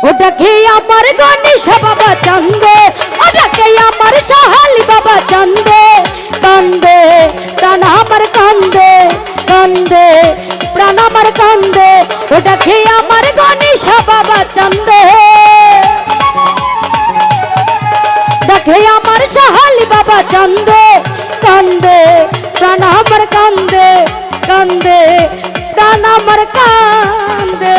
ওটাকে আমার গণেশ বাবা চন্দে, ওটাকে আমার সাহালি বাবা চন্দে, কান্দে প্রাণ আমার কান্দে, কান্দে প্রাণ আমার কান্দে, ওটাকে আমার গণেশ বাবা চন্দে, দেখে আমার সাহালি বাবা চন্দে, কান্দে প্রাণ আমার কান্দে, কান্দে প্রাণ আমার কান্দে।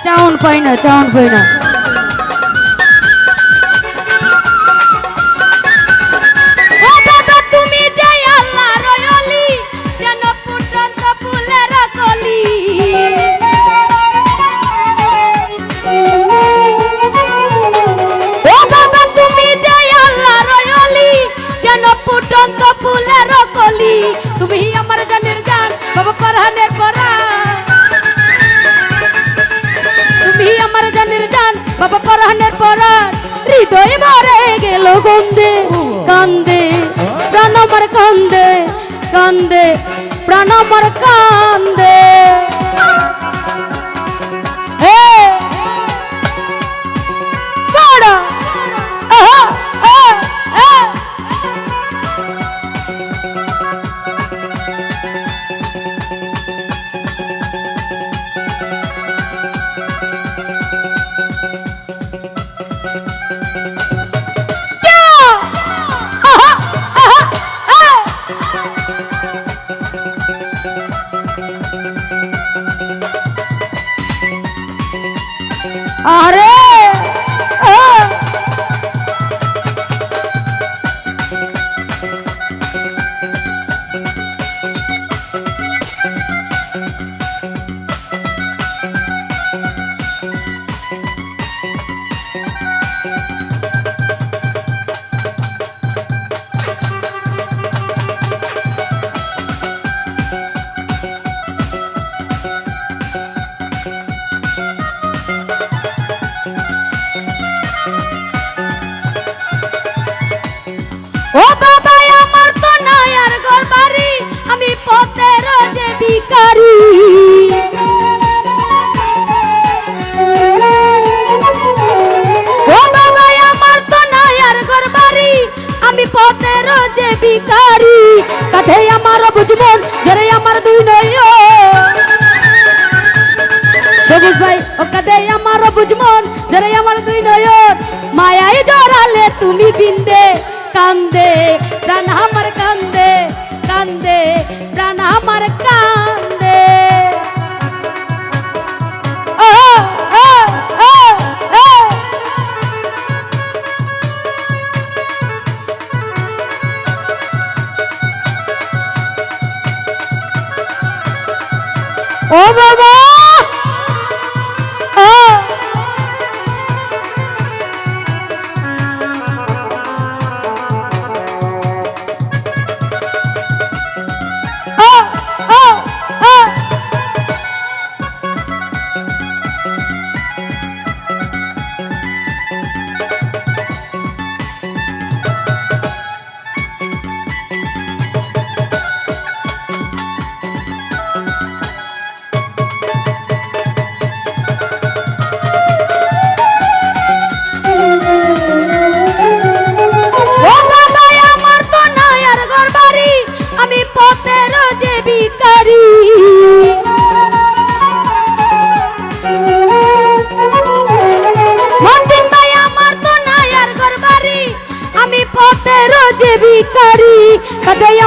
চাউন পাই না, চাউন পাই না। তুমি যাই আল্লাহ রয়লি যেন ফুটন্ত ফুলের কলি, ও বাবা তুমি যাই আল্লাহ রয়লি যেন ফুটন্ত ফুলের কলি, তুমি আমার জানের জান বাবা পরহানের পরাণ, তুমি আমার জানের জান বাবা পরহানের পরাণ, হৃদয় ভরে গেল গন্ধে, কান্দে প্রাণ আমার কান্দে, কান্দে প্রাণ আমার কান্দে। আরে ও বাবা আমার তো নাই আর ঘর বাড়ি, আমি পথের যে ভিখারি, ও বাবা আমার তো নাই আর ঘর বাড়ি, আমি পথের যে ভিখারি, কাঁধে আমার বুঝবন ধরে আমার দুই নয়ন, সবুজ ভাই ও কাঁধে আমার বুঝমন ধরে আমার দুই নয়ন, মায়ায় জড়ালে তুমি বিন্দে, কান্দে প্রাণ আমার কান্দে, কান্দে প্রাণ আমার কান্দে। ও ও ও ও ও বাবা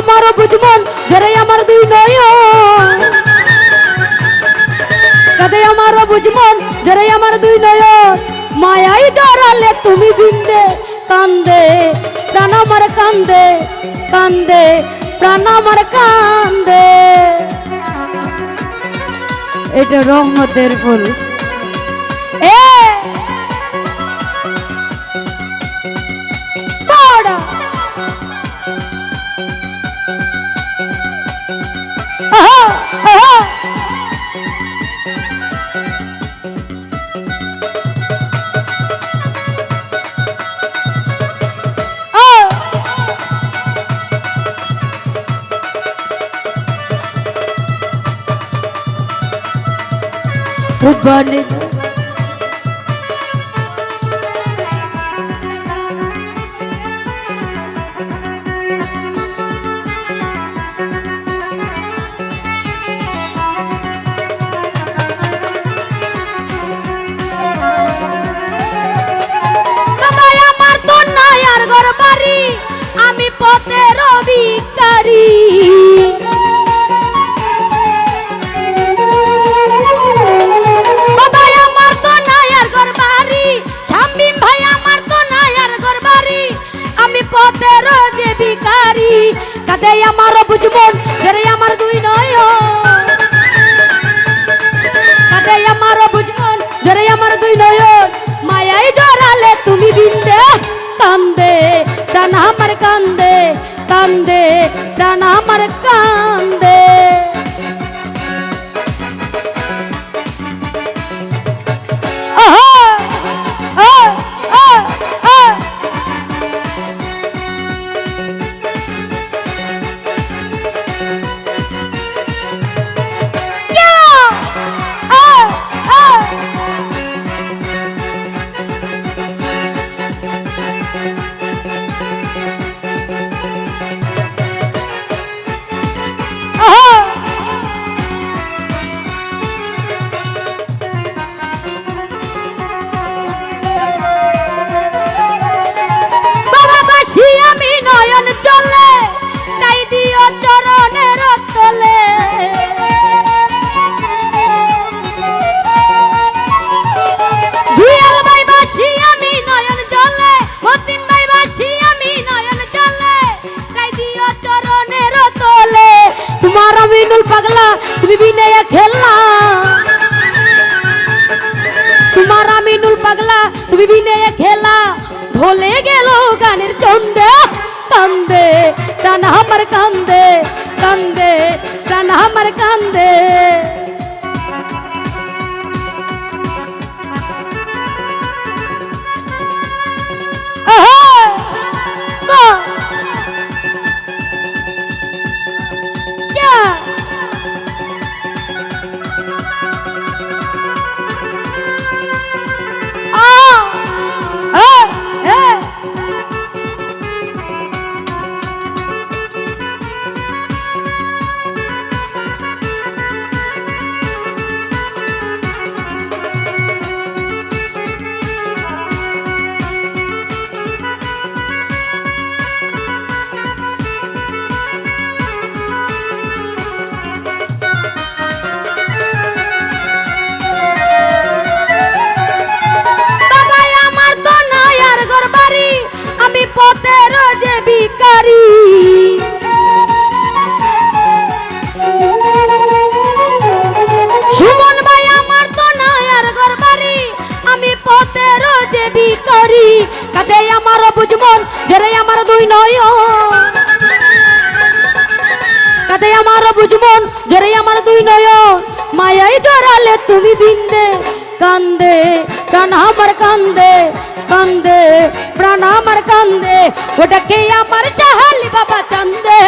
আমার বুঝমন জরে আমার দুই নয়ন কাঁদে আমার বুঝমন জরে আমার দুই নয়ন মায়াই জড়ালে তুমি বিন্দে কান্দে প্রাণ আমার কান্দে কান্দে প্রাণ আমার কান্দে। এটা রহমতের ফুল। Rubani আমি পথের ভিখারি পথের যে ভিখারি কাঁদে আমার বুঝমন জরে আমার দুই নয়ন কাঁদে আমার বুঝমন জরে আমার দুই নয়ন মায়াই জড়ালে তুমি বিন্দে কান্দে প্রাণ আমার কান্দে কান্দে প্রাণ আমার কান্দে। পাগলা তুমি বিনে খেলা তোমার আমিনুল পাগলা তুমি বিনে খেলা ভুলে গেল গানের চন্দে কান্দে প্রাণ আমার কান্দে কান্দে প্রাণ আমার কান্দে। পথের যে ভিখারি সুমন ভাই আমার তো নাই আর ঘর বাড়ি আমি পথের যে ভিখারি কাঁদে আমার বুঝমন জরে আমার দুই নয়ন কাঁদে আমার বুঝমন জরে আমার দুই নয়ন মায়াই জড়ালে তুমি বিন্দে কান্দে প্রাণ আমার কান্দে কান্দে প্রাণ আমার কান্দে ওটাকে আমার সাহালি বাবা চান্দে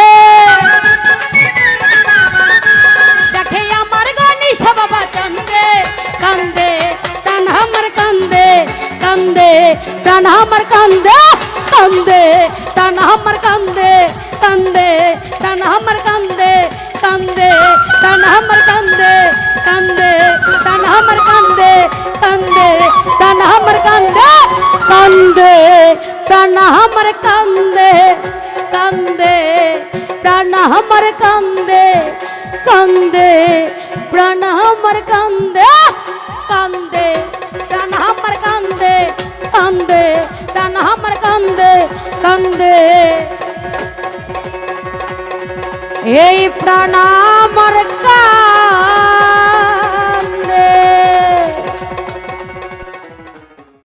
দেখে আমার গণেশ বাবা চান্দে কান্দে প্রাণ আমার কান্দে কান্দে প্রাণ আমার কান্দে কান্দে প্রাণ আমার কান্দে কান্দে প্রাণ আমার কান্দে কান্দে প্রাণ আমার কান্দে কান্দে প্রাণ আমার কান্দে কান্দে প্রাণ আমার কান্দে কান্দে প্রাণ আমার কান্দে কান্দে প্রাণ আমার কান্দে কান্দে প্রাণ আমার কান্দে কান্দে প্রাণ আমার কান্দে কান্দে প্রাণ আমার কান্দে কান্দে এই প্রাণ আমার